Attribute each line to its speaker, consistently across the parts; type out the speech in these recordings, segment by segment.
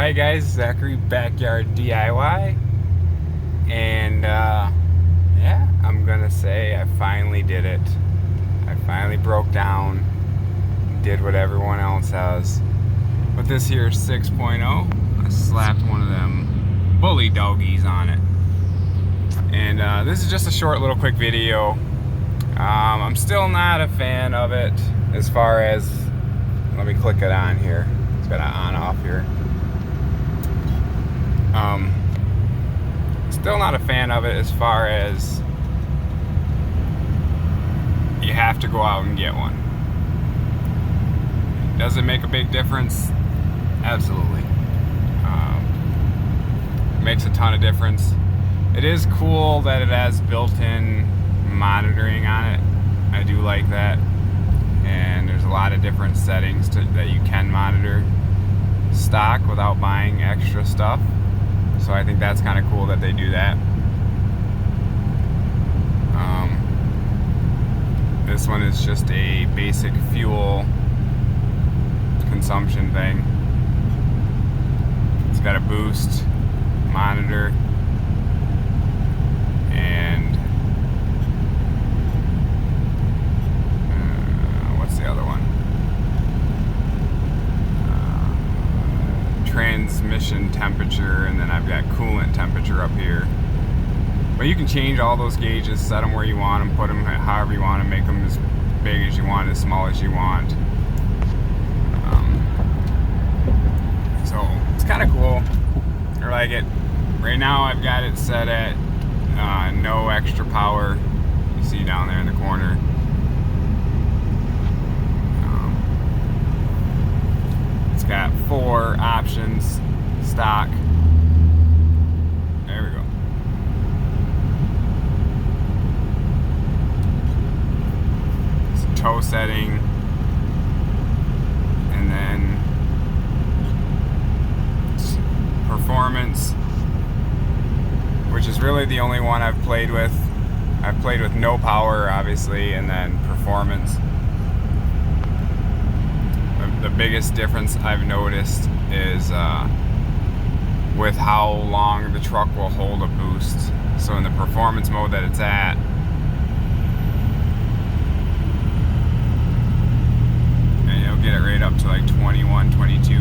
Speaker 1: Alright guys, Zachary Backyard DIY, and yeah, I'm gonna say I finally did it. I finally broke down, did what everyone else has. With this here 6.0, I slapped one of them bully doggies on it. And this is just a short little quick video. I'm still not a fan of it as far as, let me click it on here. It's got an on off here. Still not a fan of it as far as you have to go out and get one. Does it make a big difference? Absolutely. Makes a ton of difference. It is cool that it has built-in monitoring on it. I do like that. And there's a lot of different settings that you can monitor stock without buying extra stuff. So I think that's kind of cool that they do that. This one is just a basic fuel consumption thing. It's got a boost monitor and what's the other one? Transmission temperature, and then I've got coolant temperature up here. But you can change all those gauges, set them where you want them, put them however you want them, make them as big as you want, as small as you want. So it's kind of cool. I like it. Right now I've got it set at no extra power. You see down there in the corner. It's got 4 options stock. There we go. It's a tow setting, and then performance, which is really the only one I've played with. I've played with no power, obviously, and then performance. The biggest difference I've noticed is with how long the truck will hold a boost. So in the performance mode that it's at, and you'll get it right up to like 21, 22,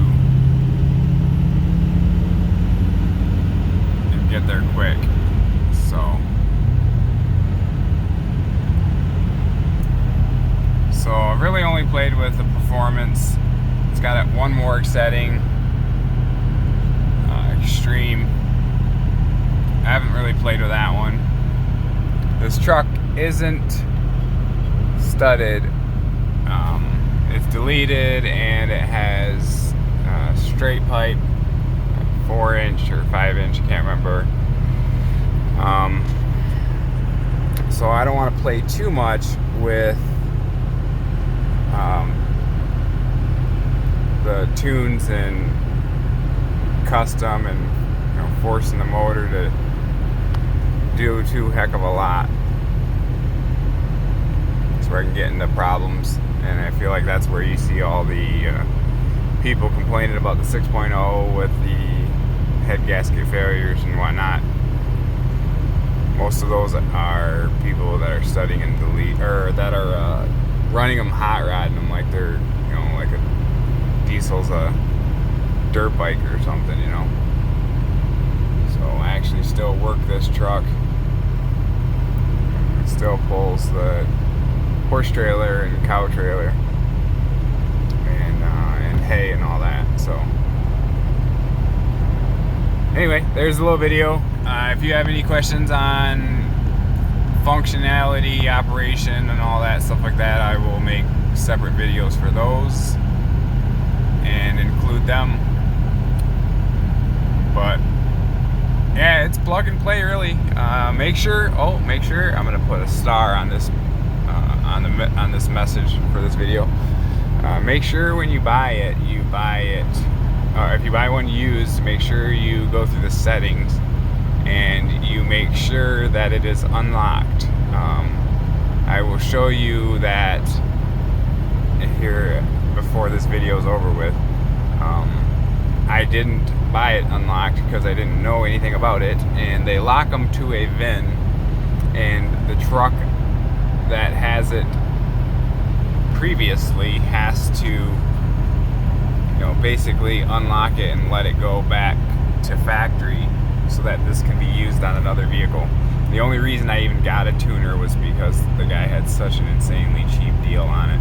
Speaker 1: and get there quick. So I've really only played with the performance. It's got one more setting, extreme. I haven't really played with that one. This truck isn't studded. It's deleted, and it has straight pipe, 4-inch or 5-inch, I can't remember. So I don't want to play too much with the tunes and custom and forcing the motor to do too heck of a lot. That's where I can get into problems, and I feel like that's where you see all the people complaining about the 6.0 with the head gasket failures and whatnot. Most of those are people that are studying and delete, or that are running them, hot rodding them like they're, like a diesel's a dirt bike or something, So I actually still work this truck. It still pulls the horse trailer and cow trailer and hay and all that. So anyway, there's a little video. If you have any questions on functionality, operation, and all that stuff like that, I will make separate videos for those and include them. But yeah, it's plug and play really. Make sure I'm gonna put a star on this on this message for this video. Make sure when you buy it, or if you buy one used, make sure you go through the settings and you make sure that it is unlocked. I will show you that here before this video is over with. I I didn't buy it unlocked because I didn't know anything about it, and they lock them to a VIN, and the truck that has it previously has to, basically unlock it and let it go back to factory so that this can be used on another vehicle. The only reason I even got a tuner was because the guy had such an insanely cheap deal on it.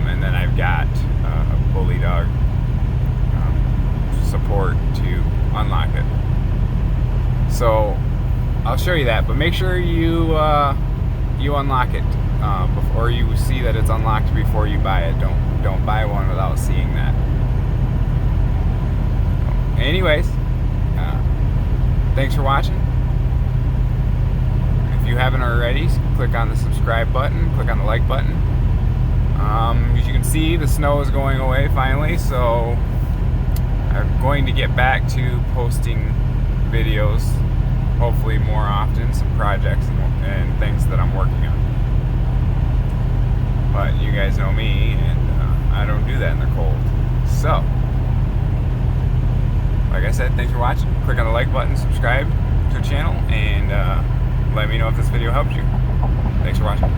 Speaker 1: And then I've got a Bully Dog support to unlock it. So I'll show you that, but make sure you unlock it before you see that it's unlocked before you buy it. Don't buy one without seeing that. Anyways, thanks for watching. If you haven't already, click on the subscribe button, click on the like button. As you can see, the snow is going away finally, so I'm going to get back to posting videos, hopefully more often, some projects and things that I'm working on. But you guys know me, and I don't do that in the cold. So, like I said, thanks for watching. Click on the like button, subscribe to the channel, and let me know if this video helped you. Thanks for watching.